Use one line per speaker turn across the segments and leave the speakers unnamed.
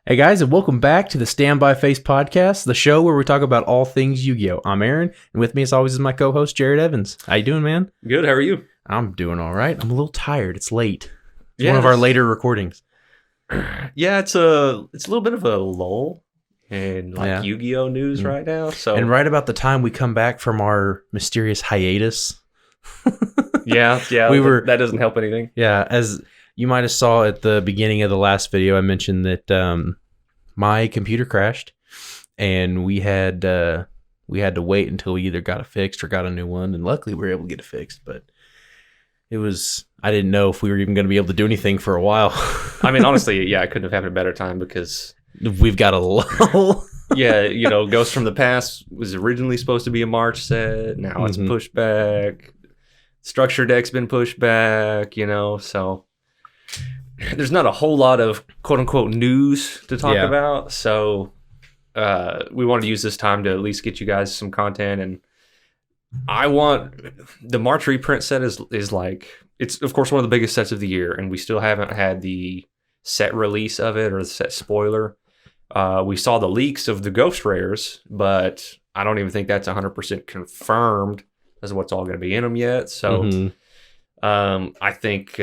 Hey guys, and welcome back to the Stand By Face podcast, the show where we talk about all things Yu-Gi-Oh! I'm Aaron, and with me as always is my co-host Jared Evans. How you doing, man?
Good, how are you?
I'm doing all right. I'm a little tired. It's late. It's one of our later recordings.
Yeah, it's a little bit of a lull in Yu-Gi-Oh! News right now.
And right about the time we come back from our mysterious hiatus.
yeah, that doesn't help anything.
Yeah, as you might have saw at the beginning of the last video, I mentioned that my computer crashed, and we had to wait until we either got it fixed or got a new one. And luckily, we were able to get it fixed. But I didn't know if we were even going to be able to do anything for a while.
I mean, honestly, yeah, I couldn't have happened a better time because
we've got a lull.
Yeah, Ghost from the Past was originally supposed to be a March set. Now it's pushed back. Structure deck's been pushed back. So. There's not a whole lot of quote-unquote news to talk about, so we wanted to use this time to at least get you guys some content. And I want the March reprint set is like, it's of course one of the biggest sets of the year, and we still haven't had the set release of it or the set spoiler. We saw the leaks of the Ghost Rares, but I don't even think that's 100% confirmed as what's all going to be in them yet. So I think...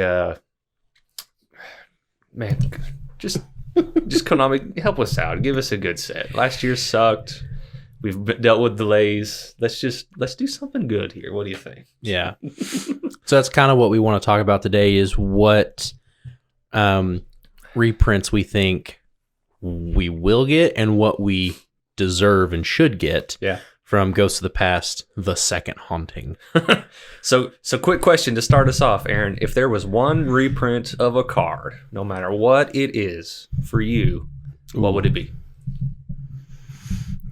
man, just Konami, help us out. Give us a good set. Last year sucked. We've dealt with delays. Let's do something good here. What do you think?
Yeah. So that's kind of what we want to talk about today is what reprints we think we will get and what we deserve and should get from Ghosts of the Past, The Second Haunting.
So quick question to start us off, Aaron. If there was one reprint of a card, no matter what it is for you, what would it be?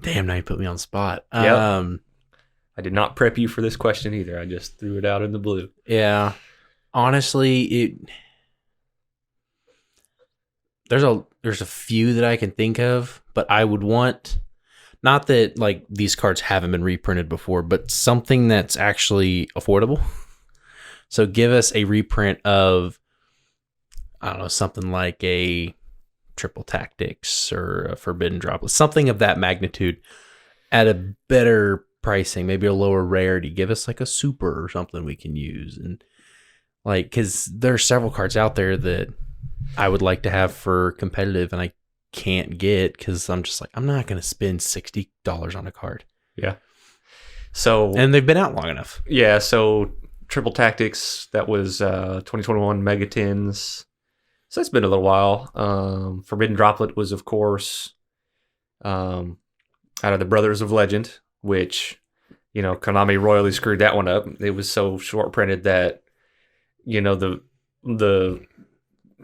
Damn, now you put me on the spot.
Yep. I did not prep you for this question either. I just threw it out in the blue.
Yeah. Honestly, there's a few that I can think of, but I would want... Not that like these cards haven't been reprinted before, but something that's actually affordable. So give us a reprint of, I don't know, something like a Triple Tactics or a Forbidden Droplet, something of that magnitude at a better pricing, maybe a lower rarity. Give us like a super or something we can use. And like, because there are several cards out there that I would like to have for competitive, and I can't get because I'm just like, I'm not going to spend $60 on a card.
Yeah. So,
and they've been out long enough.
Yeah. So Triple Tactics, that was 2021 Megatins. So that's been a little while. Forbidden Droplet was, of course, out of the Brothers of Legend, which, Konami royally screwed that one up. It was so short printed that,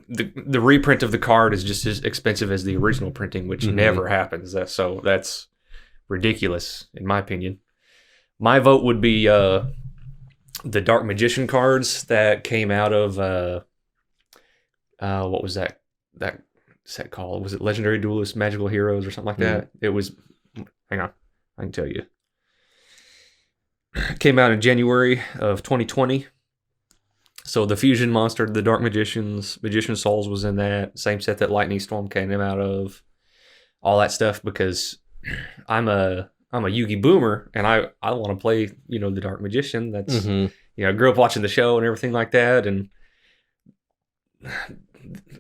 the reprint of the card is just as expensive as the original printing, which never happens. So that's ridiculous, in my opinion. My vote would be the Dark Magician cards that came out of what was that set called? Was it Legendary Duelists, Magical Heroes, or something like that? It was. Hang on, I can tell you. It came out in January of 2020. So the Fusion Monster, the Dark Magicians, Magician Souls was in that. Same set that Lightning Storm came out of. All that stuff, because I'm a Yu-Gi boomer, and I want to play, the Dark Magician. That's I grew up watching the show and everything like that, and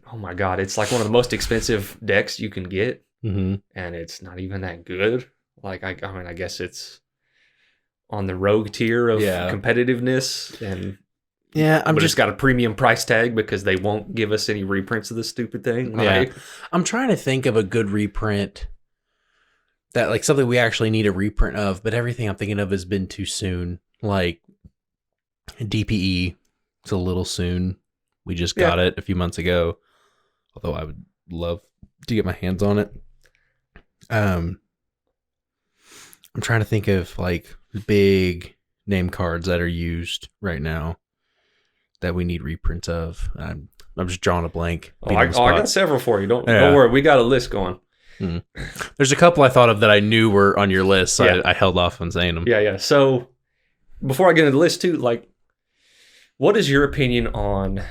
oh my god, it's like one of the most expensive decks you can get, and it's not even that good. Like I guess it's on the rogue tier of competitiveness, and but it's got a premium price tag because they won't give us any reprints of this stupid thing.
I'm trying to think of a good reprint that, like, something we actually need a reprint of, but everything I'm thinking of has been too soon. Like DPE, it's a little soon. We just got it a few months ago, although I would love to get my hands on it. I'm trying to think of like big name cards that are used right now that we need reprints of. I'm just drawing a blank.
I got several for you. Don't worry. We got a list going.
There's a couple I thought of that I knew were on your list, so I held off on saying them.
Yeah. So before I get into the list too, like, what is your opinion on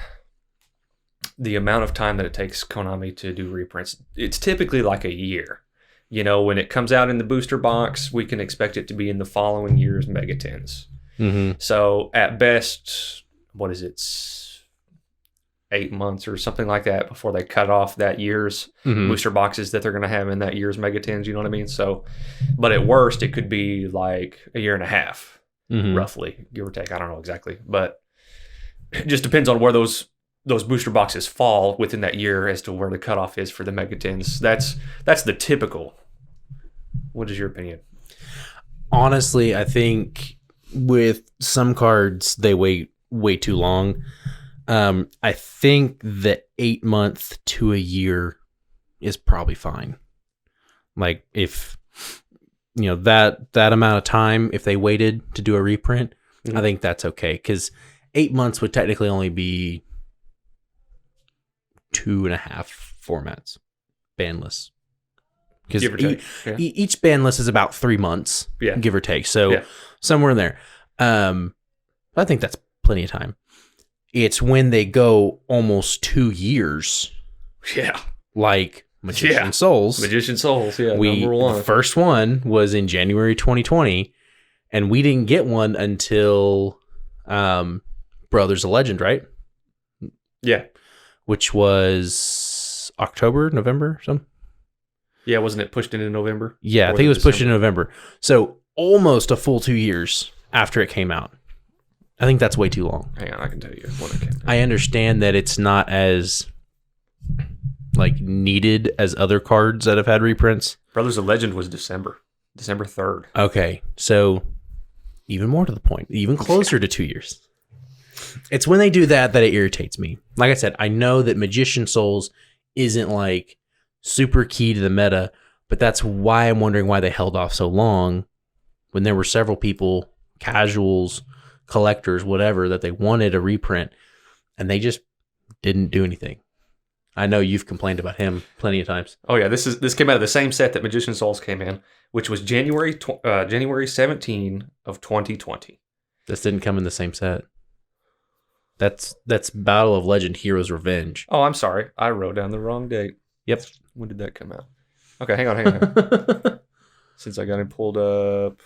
the amount of time that it takes Konami to do reprints, it's typically like a year. You know, when it comes out in the booster box, we can expect it to be in the following year's Megatins. So at best, what is it, 8 months or something like that before they cut off that year's booster boxes that they're going to have in that year's Megatins, you know what I mean? So, but at worst, it could be like a year and a half, roughly, give or take. I don't know exactly, but it just depends on where those booster boxes fall within that year as to where the cutoff is for the Megatins. That's the typical. What is your opinion?
Honestly, I think with some cards, they wait way too long. I think the 8 month to a year is probably fine. Like if, you know, that amount of time, if they waited to do a reprint, I think that's okay. Because 8 months would technically only be 2.5 formats, bandless. Because each bandless is about 3 months, give or take. So somewhere in there. I think that's plenty of time. It's when they go almost 2 years.
Yeah.
Like Magician Souls.
Magician Souls, number one.
The first one was in January 2020, and we didn't get one until Brothers of Legend, right?
Yeah.
Which was October, November, something?
Yeah, wasn't it pushed into November?
Yeah, I think it was pushed into November. So almost a full 2 years after it came out. I think that's way too long.
Hang on, I can tell you when it came out.
I understand that it's not as like needed as other cards that have had reprints.
Brothers of Legend was December 3rd.
Okay, so even more to the point, even closer to 2 years. It's when they do that it irritates me. Like I said, I know that Magician Souls isn't like super key to the meta, but that's why I'm wondering why they held off so long when there were several people, casuals, collectors, whatever, that they wanted a reprint, and they just didn't do anything. I know you've complained about him plenty of times.
Oh yeah, this came out of the same set that Magician Souls came in, which was January 17 of 2020.
This didn't come in the same set. That's Battle of Legend Heroes Revenge.
Oh, I'm sorry. I wrote down the wrong date.
Yep.
When did that come out? Okay, hang on. Since I got it pulled up.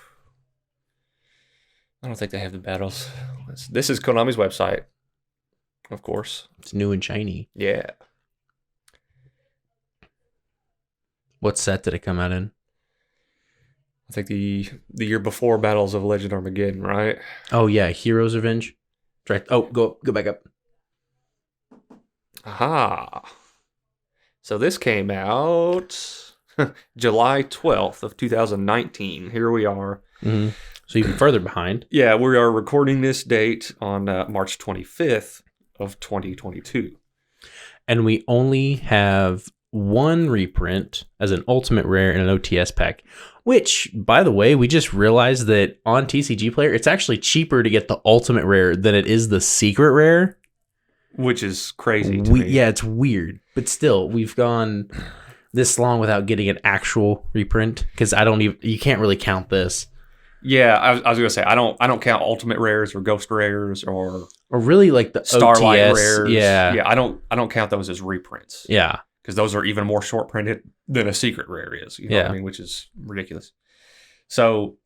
I don't think they have the battles. This is Konami's website, of course.
It's new and shiny.
Yeah.
What set did it come out in?
I think the year before Battles of Legend Armageddon, right?
Oh yeah, Heroes Revenge. Right. Oh, go back up.
Aha. So this came out July 12th of 2019. Here we are.
Mm-hmm. So even further behind.
Yeah, we are recording this date on March 25th of 2022.
And we only have one reprint as an ultimate rare in an OTS pack, which, by the way, we just realized that on TCG Player, it's actually cheaper to get the ultimate rare than it is the secret rare.
Which is crazy to me.
Yeah, it's weird. But still, we've gone this long without getting an actual reprint because you can't really count this.
Yeah, I was gonna say I don't count ultimate rares or ghost rares or
really like the
Starlight
OTS,
rares.
Yeah,
I don't count those as reprints.
Yeah,
because those are even more short printed than a secret rare is. You know what I mean? Which is ridiculous. So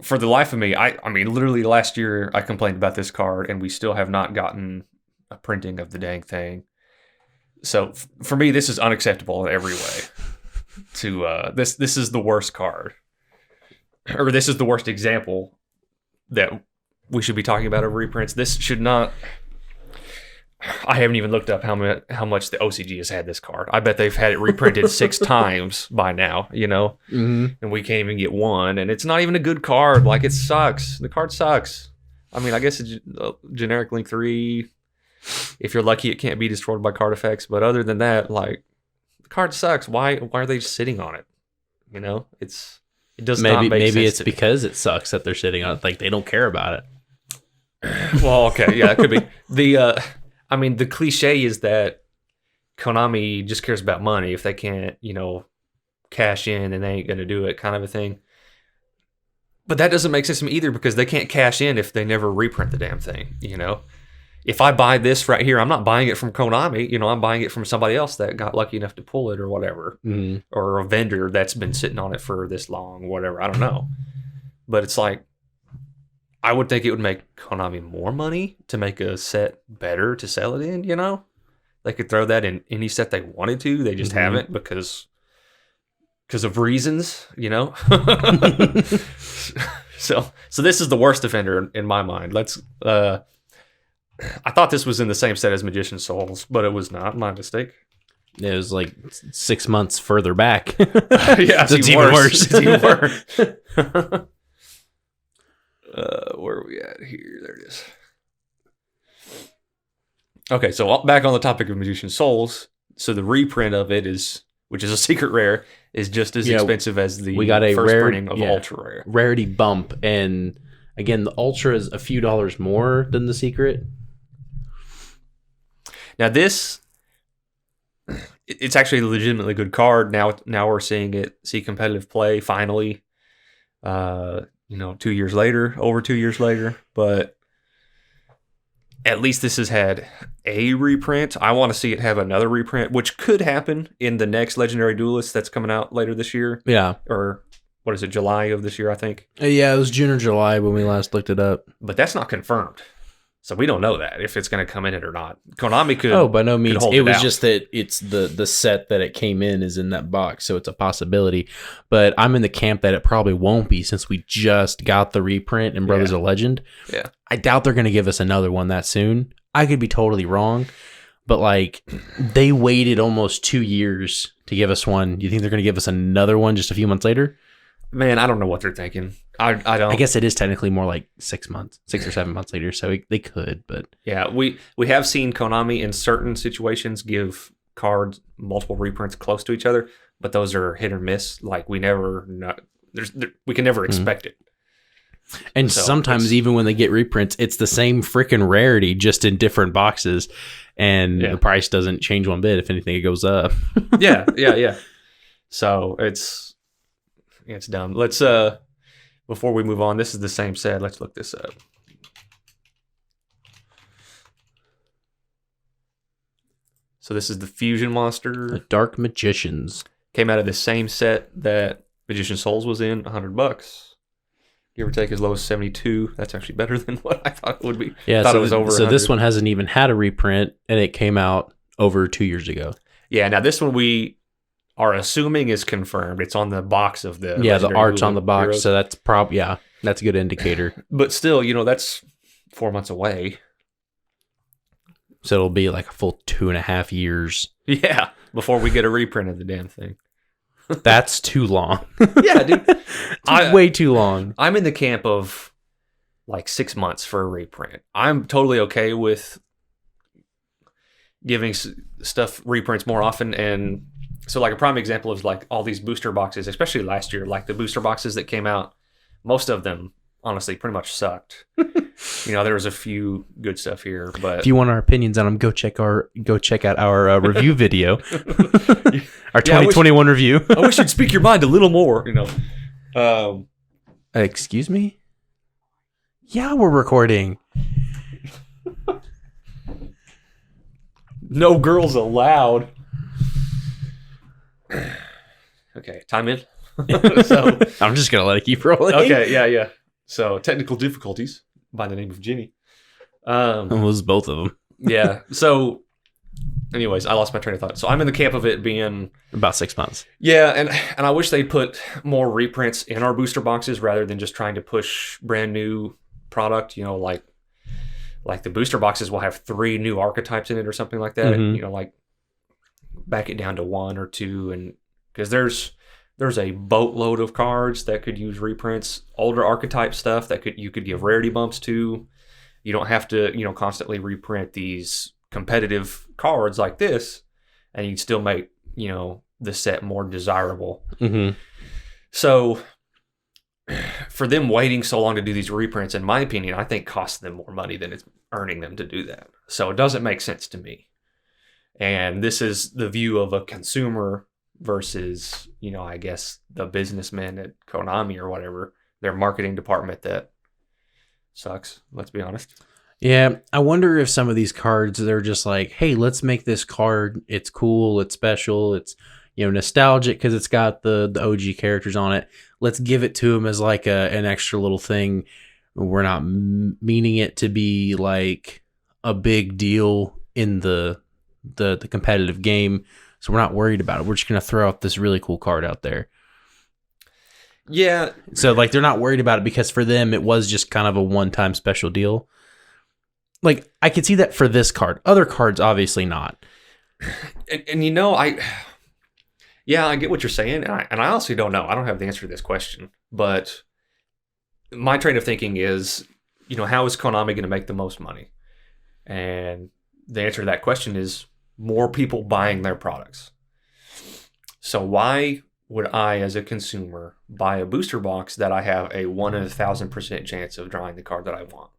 for the life of me, I mean, literally last year I complained about this card, and we still have not gotten a printing of the dang thing. So for me, this is unacceptable in every way. This is the worst card. Or this is the worst example that we should be talking about of reprints. This should not. I haven't even looked up how much the OCG has had this card. I bet they've had it reprinted 6 times by now, you know? Mm-hmm. And we can't even get one. And it's not even a good card. Like, it sucks. The card sucks. I mean, I guess it's a generic Link 3. If you're lucky, it can't be destroyed by card effects. But other than that, like, the card sucks. Why are they just sitting on it? You know? It does not make sense.
Maybe it's because it sucks that they're sitting on it. Like, they don't care about it.
Well, okay. Yeah, it could be. The cliche is that Konami just cares about money. If they can't, cash in, then they ain't going to do it, kind of a thing. But that doesn't make sense to me either, because they can't cash in if they never reprint the damn thing, if I buy this right here, I'm not buying it from Konami. You know, I'm buying it from somebody else that got lucky enough to pull it or whatever, or a vendor that's been sitting on it for this long, whatever. I don't know. But it's like, I would think it would make Konami more money to make a set better to sell it in. You know, they could throw that in any set they wanted to. They just haven't because of reasons. You know. So this is the worst offender in my mind. I thought this was in the same set as Magician Souls, but it was not. My mistake.
It was like 6 months further back.
Yeah, it's even worse. It's even worse. Where are we at here? There it is. Okay, so back on the topic of Magician Souls. So the reprint of it which is a secret rare, is just as expensive as the
we got a
first
rare,
printing of Ultra Rare.
Rarity bump, and again, the Ultra is a few dollars more than the secret.
Now this, it's actually a legitimately good card. Now we're seeing it see competitive play finally. 2 years later, over 2 years later, but at least this has had a reprint. I want to see it have another reprint, which could happen in the next Legendary Duelist that's coming out later this year.
Yeah.
Or what is it, July of this year, I think?
Yeah, it was June or July when we last looked it up.
But that's not confirmed. So we don't know that, if it's going to come in it or not. Konami could.
Oh, by no means. It was
out.
just that it's the set that it came in is in that box, so it's a possibility. But I'm in the camp that it probably won't be, since we just got the reprint in Brothers of Legend.
Yeah.
I doubt they're going to give us another one that soon. I could be totally wrong, but like they waited almost 2 years to give us one. You think they're going to give us another one just a few months later?
Man, I don't know what they're thinking. I don't.
I guess it is technically more like 6 months, 6 or 7 months later. So they could, but
yeah, we have seen Konami in certain situations give cards multiple reprints close to each other, but those are hit or miss. Like we can never expect it.
And so sometimes even when they get reprints, it's the same freaking rarity, just in different boxes, and the price doesn't change one bit. If anything, it goes up.
Yeah. So it's dumb. Let's before we move on, this is the same set. Let's look this up. So this is the Fusion Monster.
The Dark Magicians.
Came out of the same set that Magician Souls was in, $100. Give or take as low as 72. That's actually better than what I thought it would be.
Yeah,
thought
so,
it was over
so
100.
this one hasn't even had a reprint, and it came out over 2 years ago.
Yeah, now this one we are assuming is confirmed. It's on the box of the
the art's on the box,
Heroes.
so that's that's a good indicator.
But still, that's 4 months away.
So it'll be like a full 2.5 years.
Yeah, before we get a reprint of the damn thing.
That's too long.
Yeah, dude.
Way too long.
I'm in the camp of like 6 months for a reprint. I'm totally okay with giving stuff reprints more often. And so like a prime example is like all these booster boxes, especially last year, like the booster boxes that came out, most of them honestly pretty much sucked. There was a few good stuff here, but
if you want our opinions on them, go check out our review video. Our 2021 review.
I wish you'd speak your mind a little more,
Excuse me? Yeah, we're recording.
No girls allowed. Okay, time in. So
I'm just gonna let it keep rolling.
Okay, yeah. So technical difficulties by the name of Jimmy.
It was both of them.
Yeah. So, anyways, I lost my train of thought. So I'm in the camp of it being
about 6 months.
Yeah, and I wish they'd put more reprints in our booster boxes rather than just trying to push brand new product. Like the booster boxes will have 3 new archetypes in it or something like that.
Mm-hmm.
Like back it down to 1 or 2, and because there's a boatload of cards that could use reprints, older archetype stuff that you could give rarity bumps to. You don't have to, constantly reprint these competitive cards like this, and you'd still make, the set more desirable.
Mm-hmm.
So for them waiting so long to do these reprints, in my opinion, I think costs them more money than it's earning them to do that. So it doesn't make sense to me. And this is the view of a consumer versus, I guess the businessmen at Konami or whatever, their marketing department that sucks. Let's be honest.
Yeah, I wonder if some of these cards, they're just like, hey, let's make this card. It's cool. It's special. It's, nostalgic because it's got the OG characters on it. Let's give it to them as like an extra little thing. We're not meaning it to be like a big deal in the competitive game. So we're not worried about it. We're just going to throw out this really cool card out there.
Yeah.
So like they're not worried about it because for them it was just kind of a one-time special deal. Like I could see that for this card. Other cards obviously not.
And I get what you're saying, and I honestly don't know. I don't have the answer to this question, but my train of thinking is, how is Konami going to make the most money? And the answer to that question is more people buying their products. So why would I, as a consumer, buy a booster box that I have a 1 in 1,000% chance of drawing the card that I want?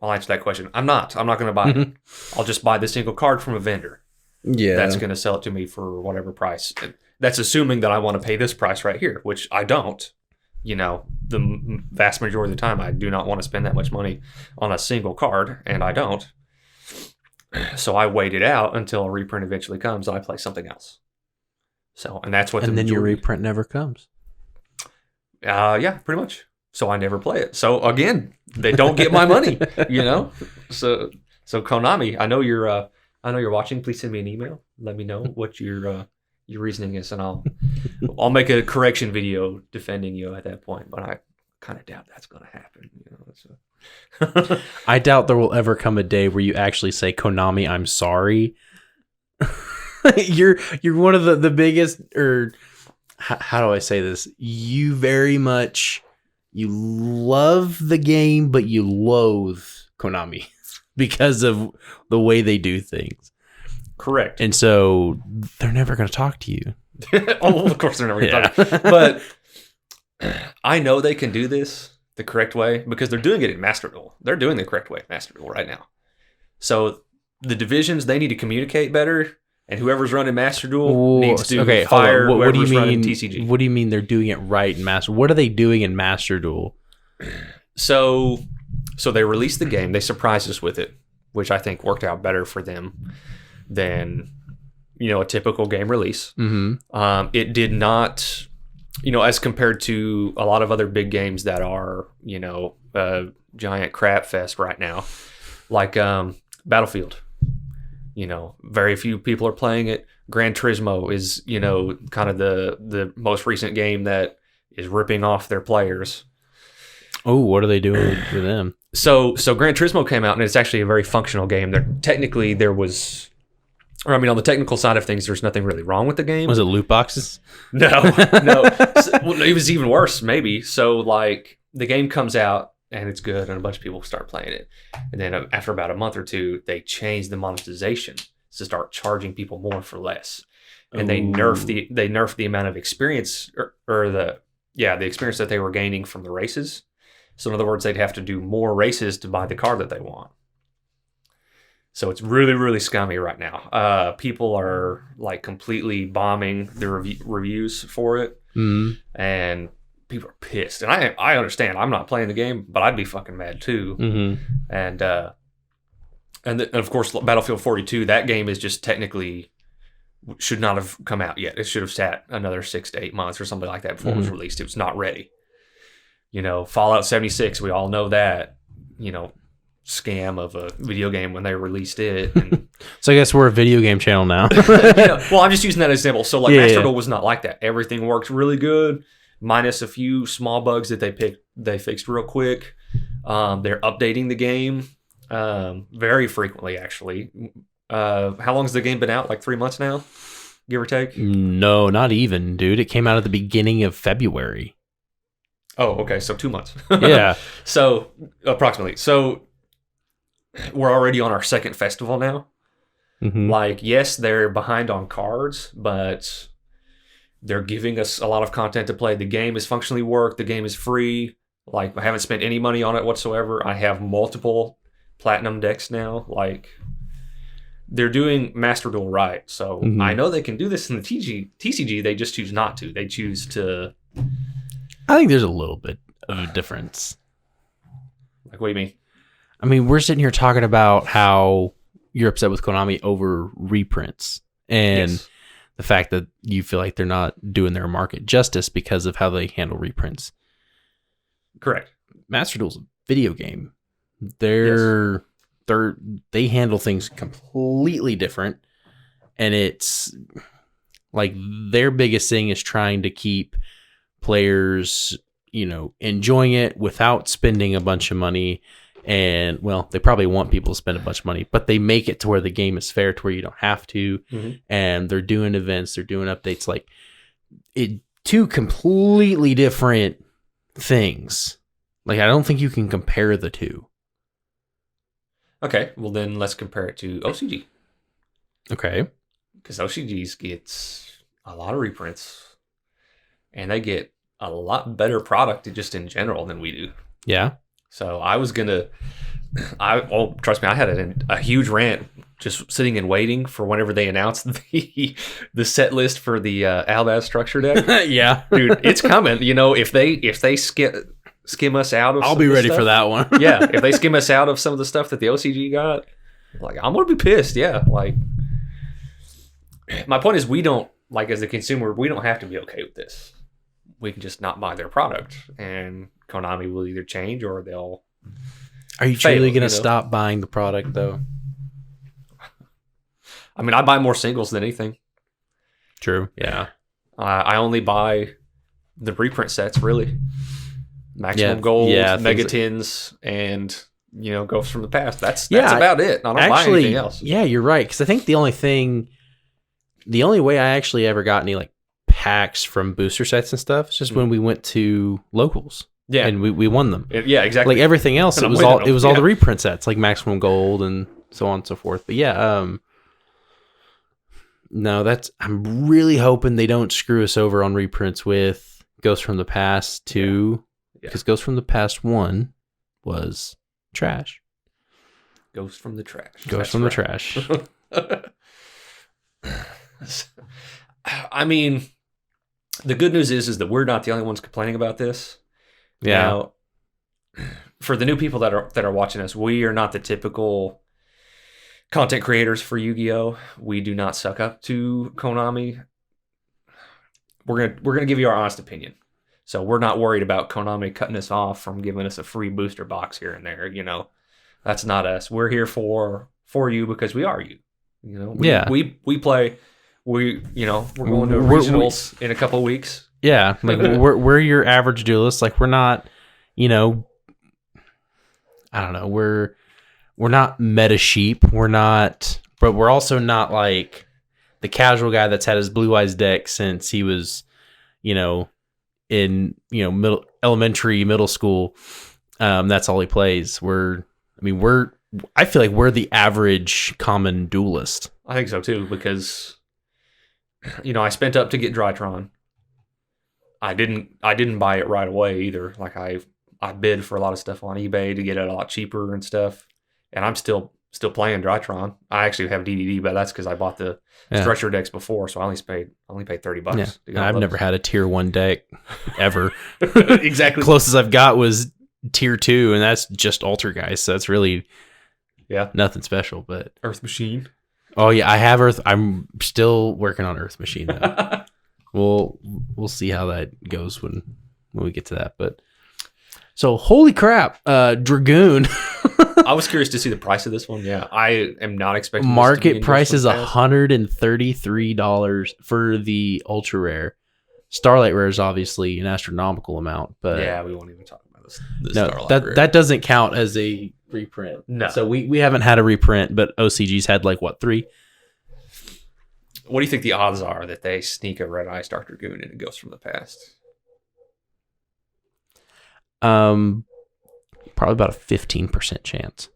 I'll answer that question. I'm not going to buy it. I'll just buy the single card from a vendor.
Yeah.
That's going to sell it to me for whatever price. That's assuming that I want to pay this price right here, which I don't. The vast majority of the time, I do not want to spend that much money on a single card, and I don't. So I wait it out until a reprint eventually comes, and I play something else. And that's what. And
then your reprint never comes.
Yeah, pretty much. So I never play it. So again, they don't get my money. So Konami, I know you're watching. Please send me an email. Let me know what your reasoning is, and I'll make a correction video defending you at that point. But I kind of doubt that's going to happen. So.
I doubt there will ever come a day where you actually say, Konami, I'm sorry. You're one of the biggest, or how do I say this? You very much, you love the game, but you loathe Konami because of the way they do things.
Correct.
And so they're never going to talk to you.
Oh, of course they're never going to talk to you. But I know they can do this the correct way because they're doing it in Master Duel. They're doing the correct way in Master Duel right now. So the divisions, they need to communicate better. And whoever's running Master Duel needs to fire whoever's running TCG.
What do you mean they're doing it right in Master? What are they doing in Master Duel?
So they released the game. They surprised us with it, which I think worked out better for them than a typical game release.
Mm-hmm.
It did not, as compared to a lot of other big games that are a giant crap fest right now, like Battlefield. Very few people are playing it. Gran Turismo is, kind of the most recent game that is ripping off their players.
Oh, what are they doing with them?
So Gran Turismo came out, and it's actually a very functional game. On the technical side of things, there's nothing really wrong with the game.
Was it loot boxes?
No. Well, it was even worse, maybe. So, the game comes out, and it's good, and a bunch of people start playing it. And then after about a month or two, they change the monetization to start charging people more for less. And they nerf the amount of experience or the experience that they were gaining from the races. So in other words, they'd have to do more races to buy the car that they want. So it's really, really scummy right now. People are completely bombing the reviews for it.
Mm-hmm.
And people are pissed, and I understand. I'm not playing the game, but I'd be fucking mad too.
Mm-hmm.
And of course, Battlefield 42. That game is just technically should not have come out yet. It should have sat another 6 to 8 months or something like that before it was released. It was not ready. Fallout 76. We all know that. Scam of a video game when they released it. And,
so I guess we're a video game channel now.
Well, I'm just using that as an example. So Master Duel was not like that. Everything worked really good. Minus a few small bugs that they fixed real quick. They're updating the game very frequently, actually. How long has the game been out? 3 months now, give or take?
No, not even, dude. It came out at the beginning of February.
Oh, okay. So 2 months.
Yeah.
So approximately. So we're already on our second festival now.
Mm-hmm.
Yes, they're behind on cards, but they're giving us a lot of content to play. The game is functionally worked. The game is free. I haven't spent any money on it whatsoever. I have multiple platinum decks now. They're doing Master Duel right. So I know they can do this in the TCG. They just choose not to. They choose to.
I think there's a little bit of a difference.
What do you mean?
I mean, we're sitting here talking about how you're upset with Konami over reprints and the fact that you feel like they're not doing their market justice because of how they handle reprints.
Correct.
Master Duel's a video game. They handle things completely different, and it's like their biggest thing is trying to keep players, enjoying it without spending a bunch of money. And well, they probably want people to spend a bunch of money, but they make it to where the game is fair to where you don't have to. Mm-hmm. And they're doing events, they're doing updates, like two completely different things. Like, I don't think you can compare the two.
Okay, well then let's compare it to OCG.
Okay.
Because OCG's gets a lot of reprints, and they get a lot better product just in general than we do.
Yeah.
So I was gonna, trust me, I had a huge rant just sitting and waiting for whenever they announced the set list for the Albaz structure deck.
Yeah,
dude, it's coming. If they skim us out of,
I'll be ready for that one.
Yeah, if they skim us out of some of the stuff that the OCG got, like, I'm gonna be pissed. Yeah, like, my point is, we don't, like, as a consumer, we don't have to be okay with this. We can just not buy their product, and Konami will either change or they'll.
Are you truly going to stop buying the product, though?
I mean, I buy more singles than anything.
True.
Yeah. I only buy the reprint sets, really. Maximum Gold, Mega Tins, and, Ghosts from the Past. That's about it. I don't buy anything else.
Yeah, you're right. Because I think the only way I actually ever got any, like, packs from booster sets and stuff is just when we went to locals.
Yeah,
and we won them.
Yeah, exactly.
Like everything else, it was all the reprint sets, like Maximum Gold and so on and so forth. But yeah, no, I'm really hoping they don't screw us over on reprints with Ghost from the Past 2, because Ghost from the Past 1 was trash.
Ghost from the trash.
Ghost from the trash.
I mean, the good news is that we're not the only ones complaining about this.
Yeah.
Now, for the new people that are watching us, we are not the typical content creators for Yu-Gi-Oh. We do not suck up to Konami. We're gonna give you our honest opinion. So we're not worried about Konami cutting us off from giving us a free booster box here and there. That's not us. We're here for you because we are you. We play. We're going to regionals in a couple of weeks.
Yeah, like we're your average duelist. Like, we're not, I don't know. We're not meta sheep. We're not, but we're also not like the casual guy that's had his Blue Eyes deck since he was, in elementary, middle school. That's all he plays. I feel like we're the average common duelist.
I think so too, because I spent up to get Drytron. I didn't buy it right away either. Like, I bid for a lot of stuff on eBay to get it a lot cheaper and stuff. And I'm still playing Drytron. I actually have DDD, but that's because I bought the structure decks before, so I only paid $30.
Yeah. I've never had a tier 1 deck ever.
Exactly.
Closest I've got was tier 2, and that's just Alter Guys. So it's really nothing special. But
Earth Machine.
Oh yeah, I have Earth. I'm still working on Earth Machine though. We'll see how that goes when we get to that. But so, holy crap, Dragoon.
I was curious to see the price of this one. Yeah, I am not expecting
market price is $133 for the ultra rare. Starlight rare is obviously an astronomical amount, but
yeah, we won't even talk about this.
No, that doesn't count as a reprint.
No,
so we haven't had a reprint, but OCG's had like what, 3?
What do you think the odds are that they sneak a Red Eye Star Dragoon in a Ghost from the Past?
Probably about a 15% chance.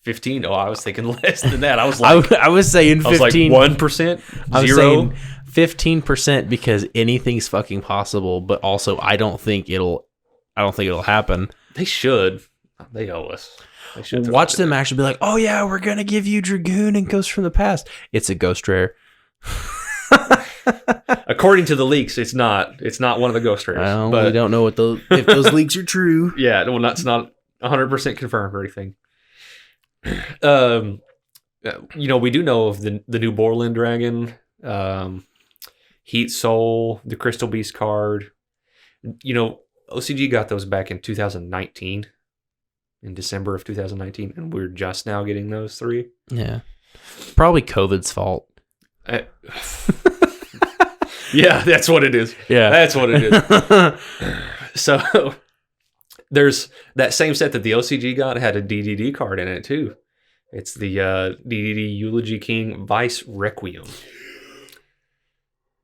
15? Oh, I was thinking less than that. I was like,
I was saying 15.
I was like 1%,
I was
0.
saying 15% because anything's fucking possible, but also I don't think it'll happen.
They should. They owe us. They should
watch them actually be like, oh yeah, we're gonna give you Dragoon and Ghost from the Past. It's a Ghost Rare.
According to the leaks, it's not one of the Ghost Rares.
Well, but we don't know if those leaks are true.
Yeah, well, that's not 100% confirmed or anything. We do know of the new Borland Dragon, Heat Soul, the Crystal Beast card. OCG got those back in 2019, in December of 2019, and we're just now getting those 3.
Yeah. Probably COVID's fault.
Yeah, that's what it is.
Yeah.
That's what it is. So there's that same set that the OCG got had a DDD card in it too. It's the DDD Eulogy King Vice Requiem.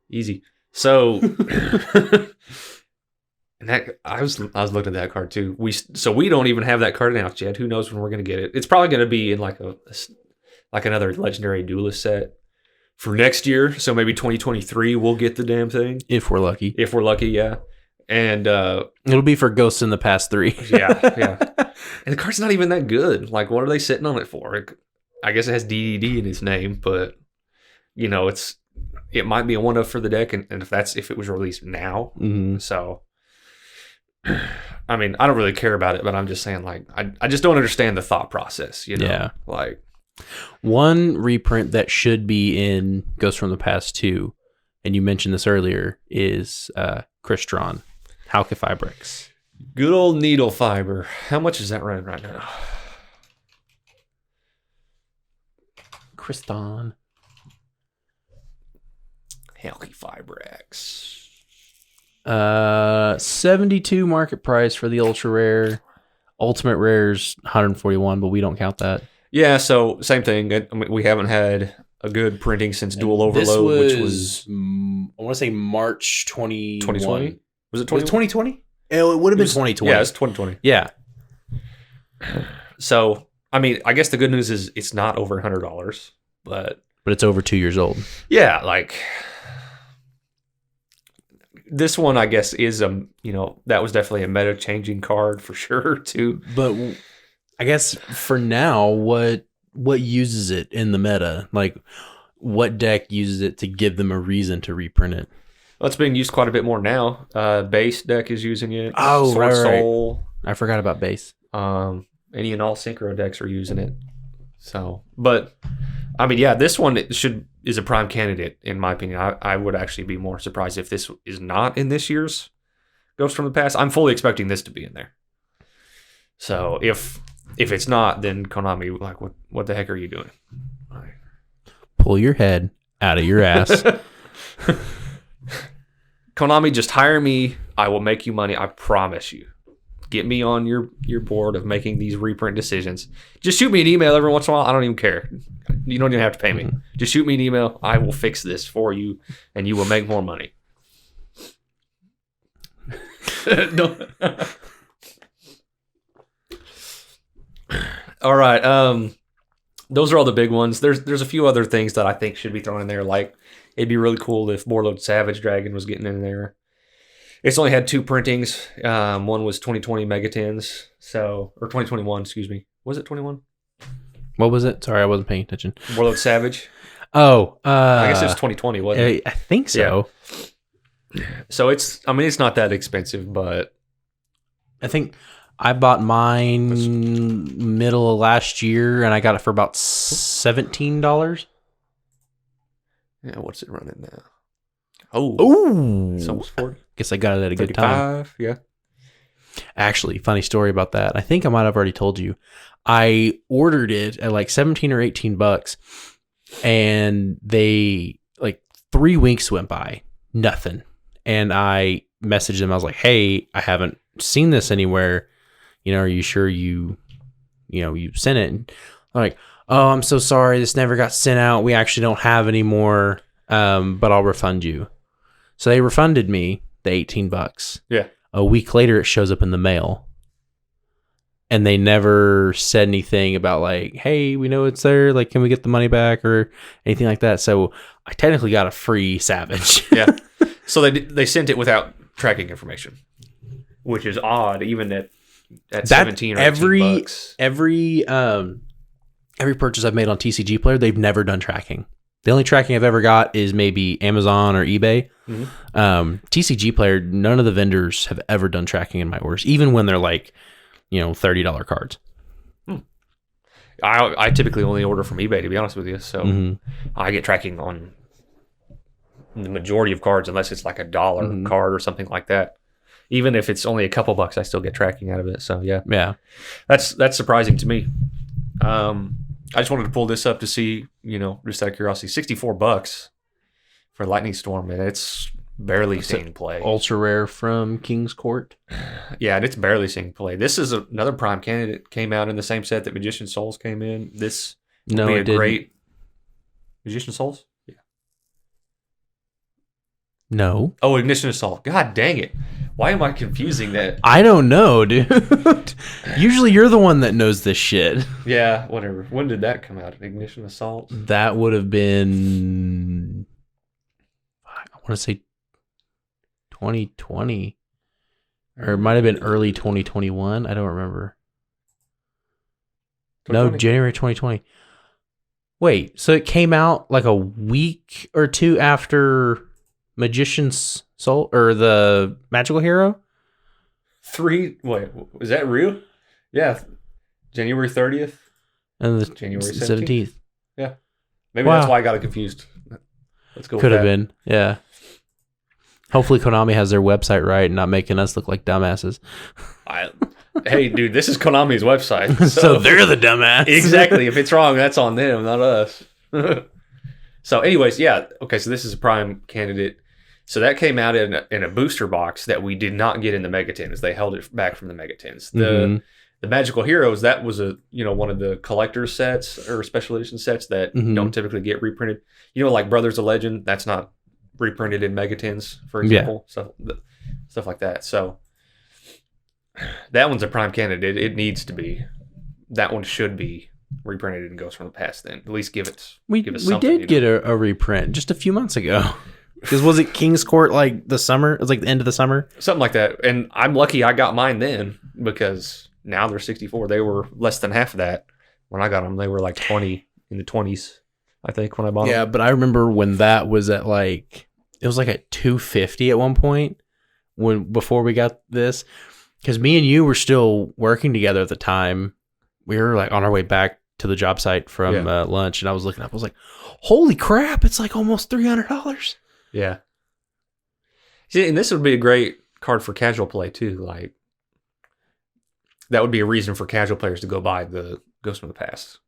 Easy. So, and that I was looking at that card too. We don't even have that card announced yet. Who knows when we're gonna get it? It's probably gonna be in like another legendary duelist set for next year. So maybe 2023 we'll get the damn thing
If we're lucky.
if we're lucky. Yeah, and
It'll be for Ghosts in the Past 3.
yeah. And the card's not even that good. Like, what are they sitting on it for? I guess it has DDD in its name, but it might be a one-up for the deck, and if it was released now.
Mm-hmm.
So, I mean, I don't really care about it, but I'm just saying, like, I just don't understand the thought process.
Yeah.
Like,
one reprint that should be in Ghosts from the Past 2, and you mentioned this earlier, is Crystron, Halka Fibrix.
good old needle fiber. How much is that running right now?
Kriston.
Halky Fibrax.
72 market price for the ultra rare. Ultimate rare's 141, but we don't count that.
Yeah, so same thing. I mean, we haven't had a good printing since Dual Overload, which was
I want to say March
2020. Was it
Was it 2020? It would have been 2020.
Yeah, it's 2020.
Yeah.
So, I mean, I guess the good news is it's not over $100, but
it's over 2 years old.
yeah, like this one, I guess, is that was definitely a meta changing card for sure too.
But I guess for now, what uses it in the meta? Like, what deck uses it to give them a reason to reprint it?
Well, it's being used quite a bit more now. Base deck is using it.
Oh,
Sword
right.
Soul.
I forgot about base.
Any and all synchro decks are using it. So, but I mean, yeah, this one is a prime candidate in my opinion. I would actually be more surprised if this is not in this year's Ghost from the Past. I'm fully expecting this to be in there. So if it's not, then Konami, like, what the heck are you doing?
Pull your head out of your ass.
Konami, just hire me. I will make you money. I promise you. Get me on your board of making these reprint decisions. Just shoot me an email every once in a while. I don't even care. You don't even have to pay me. Just shoot me an email. I will fix this for you, and you will make more money. All right. Those are all the big ones. There's a few other things that I think should be thrown in there. Like, it'd be really cool if Warlord Savage Dragon was getting in there. It's only had 2 printings. One was 2020 Megatins, or 2021, excuse me. Was it 21?
What was it? Sorry, I wasn't paying attention.
Warlord Savage.
Oh,
I guess it was 2020, wasn't it?
I think so.
Yeah. So it's not that expensive, but
I think I bought mine middle of last year, and I got it for about $17.
yeah, what's it running now? Oh,
Ooh,
so almost 40.
Guess I got it at a good time.
35, yeah.
Actually, funny story about that. I think I might have already told you. I ordered it at like $17 or $18, and they, like, 3 weeks went by, nothing. And I messaged them. I was like, "Hey, I haven't seen this anywhere. Are you sure you sent it?" And they're like, "Oh, I'm so sorry. This never got sent out. We actually don't have any more. But I'll refund you." So they refunded me the $18.
Yeah.
A week later, it shows up in the mail. And they never said anything about, like, "Hey, we know it's there. Like, can we get the money back?" or anything like that. So I technically got a free Savage.
Yeah. So they sent it without tracking information, which is odd, even at 17 or $18.
Every purchase I've made on TCG Player, they've never done tracking. The only tracking I've ever got is maybe Amazon or eBay. Mm-hmm. TCG Player, none of the vendors have ever done tracking in my orders, even when they're like, $30 cards.
I typically only order from eBay, to be honest with you. So I get tracking on the majority of cards, unless it's like $1 card or something like that. Even if it's only a couple bucks, I still get tracking out of it. So yeah, that's surprising to me. I just wanted to pull this up to see, just out of curiosity, $64 for Lightning Storm, and it's barely seeing play.
Ultra rare from King's Court.
Yeah, and it's barely seeing play. This is another prime candidate. Came out in the same set that Magician Souls came in. This would be a great Magician Souls. Yeah.
No.
Oh, Ignition Assault. God dang it! Why am I confusing that?
I don't know, dude. Usually you're the one that knows this shit.
Yeah, whatever. When did that come out? Ignition Assault.
That would have been, I want to say 2020, or it might have been early 2021. I don't remember. No, January 2020. Wait, so it came out like a week or two after Magician's Soul or the Magical Hero?
Wait, is that real? Yeah, January 30th
and the
January
17th.
Yeah, maybe that's why I got it confused. Let's go.
Could have been, yeah. Hopefully Konami has their website right and not making us look like dumbasses.
Hey, dude, this is Konami's website.
So they're the dumbass.
Exactly. If it's wrong, that's on them, not us. So anyways, yeah. Okay, so this is a prime candidate. So that came out in a booster box that we did not get in the Mega Tins. They held it back from the Mega Tins. The Magical Heroes, that was one of the collector's sets or special edition sets that don't typically get reprinted. Like Brothers of Legend, that's not reprinted in Mega Tins, for example. Yeah. Stuff like that. So that one's a prime candidate. It needs to be. That one should be reprinted in Ghosts from the Past then. At least give it something.
We did get a reprint just a few months ago. Because was it King's Court like the summer? It was like the end of the summer?
Something like that. And I'm lucky I got mine then because now they're 64. They were less than half of that when I got them. They were like 20 in the 20s, I think, when I bought them.
Yeah, but I remember when that was at it was like at $250 at one point before we got this. Because me and you were still working together at the time. We were like on our way back to the job site from lunch, and I was looking up. I was like, holy crap, it's like almost $300.
Yeah. See, and this would be a great card for casual play too. Like that would be a reason for casual players to go buy the Ghost from the Past.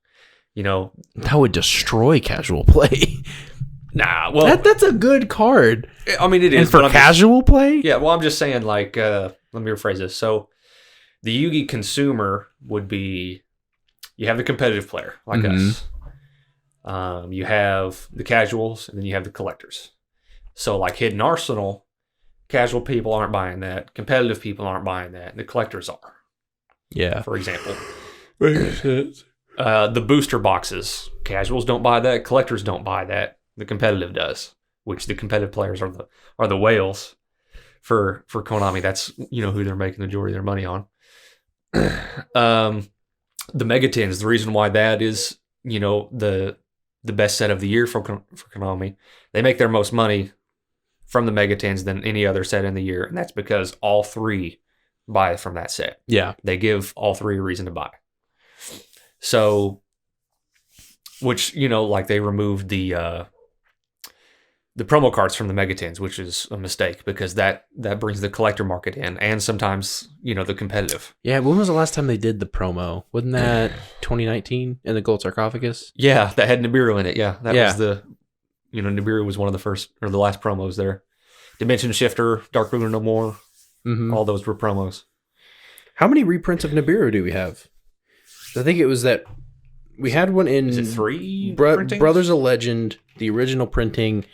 That would destroy casual play.
Nah, well,
that's a good card.
I mean, it is.
And for casual play?
Yeah, well, I'm just saying, let me rephrase this. So the YuGiOh Consumer would be, you have the competitive player like us. You have the casuals, and then you have the collectors. So like Hidden Arsenal, casual people aren't buying that. Competitive people aren't buying that. The collectors are.
Yeah.
For example. The booster boxes. Casuals don't buy that. Collectors don't buy that. The competitive does. Which the competitive players are the whales for Konami. That's who they're making the majority of their money on. The Mega Tins, the reason why that is, the best set of the year for Konami. They make their most money from the Mega Tins than any other set in the year, and that's because all three buy from that set. Yeah. They give all three a reason to buy. So, which, they removed the promo cards from the Mega Tins, which is a mistake because that brings the collector market in and sometimes, the competitive.
Yeah, when was the last time they did the promo? Wasn't that 2019 in the Gold Sarcophagus?
Yeah, that had Niburu in it. Yeah, that was the, Niburu was one of the first or the last promos there. Dimension Shifter, Dark Ruler No More, all those were promos.
How many reprints of Niburu do we have? I think it was that we had one in...
Is it 3
Brothers of Legend, the original printing...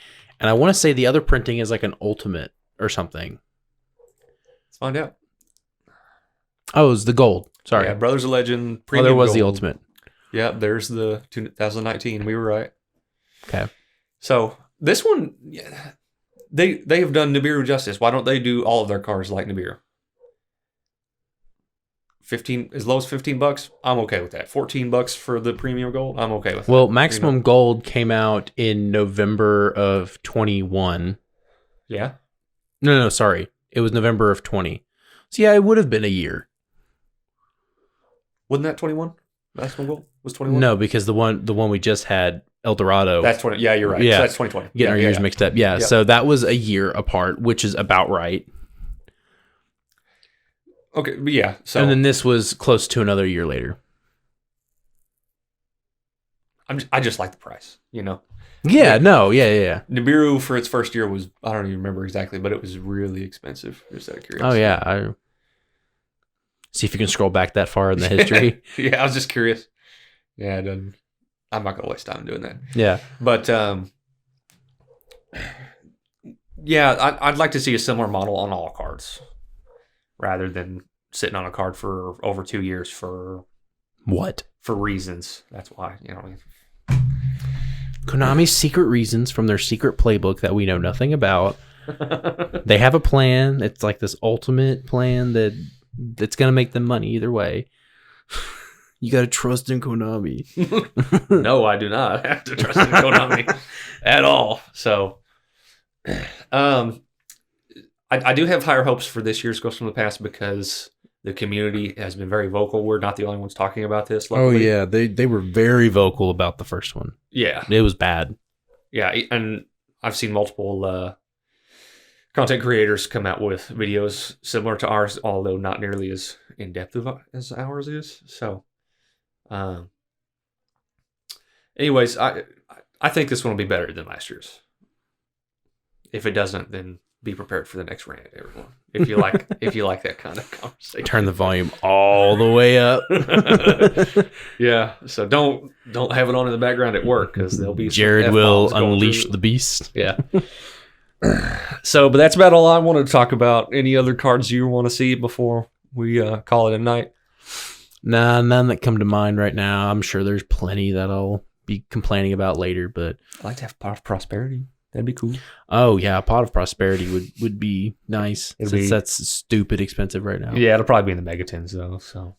And I want to say the other printing is like an ultimate or something.
Let's find out.
Oh, it was the gold. Sorry.
Yeah, Brothers of Legend.
Premium there was gold. The ultimate.
Yeah, there's the 2019. We were right.
Okay.
So this one, they have done Nibiru justice. Why don't they do all of their cards like Nibiru? 15, as low as $15, I'm okay with that. $14 for the premium gold, I'm okay with that.
Well, Maximum Gold came out in November of 21.
Yeah?
No, sorry. It was November of 20. So yeah, it would have been a year.
Wasn't that 21? Maximum Gold? was 21?
No, because the one we just had, El Dorado.
That's 20. Yeah, you're right.
Yeah.
So that's 2020.
Getting our years mixed up. Yeah,
Yep.
so that was a year apart, which is about right.
Okay, but yeah. So
And then this was close to another year later.
I just like the price, you know.
Yeah, yeah.
Niburu for its first year was, I don't even remember exactly, but it was really expensive. Just out of curiosity.
Oh yeah. See if you can scroll back that far in the history.
Yeah, I was just curious. Yeah, it doesn't. I'm not gonna waste time doing that.
Yeah,
But yeah, I'd like to see a similar model on all cards, rather than sitting on a card for over 2 years for
what?
For reasons. That's why, you know.
Konami's secret reasons from their secret playbook that we know nothing about. They have a plan. It's like this ultimate plan that's gonna make them money either way. You gotta trust in Konami.
No, I do not have to trust in Konami at all. So, I do have higher hopes for this year's Ghost from the Past because the community has been very vocal. We're not the only ones talking about this. Luckily.
Oh yeah, they were very vocal about the first one.
Yeah,
it was bad.
Yeah, and I've seen multiple content creators come out with videos similar to ours, although not nearly as in depth as ours is. So. Anyways, I think this one will be better than last year's. If it doesn't, then be prepared for the next rant, everyone. If you like that kind of conversation,
turn the volume all the way up.
Yeah, so don't have it on in the background at work because there'll be
Jared will unleash the beast.
Yeah. So, but that's about all I wanted to talk about. Any other cards you want to see before we call it a night?
Nah, none that come to mind right now. I'm sure there's plenty that I'll be complaining about later, but
I'd like to have Pot of Prosperity. That'd be cool.
Oh yeah, a Pot of Prosperity would be nice. Since that's stupid expensive right now.
Yeah, it'll probably be in the megatons though. So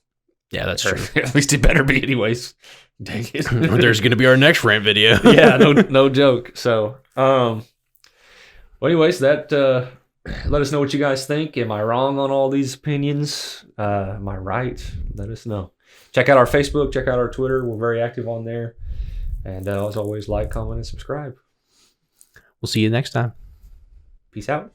yeah, that's true.
At least it better be, anyways. Dang it.
There's gonna be our next rant video.
Yeah, no joke. So, well, anyways, that let us know what you guys think. Am I wrong on all these opinions? Am I right? Let us know. Check out our Facebook. Check out our Twitter. We're very active on there. And as always, like, comment, and subscribe.
We'll see you next time.
Peace out.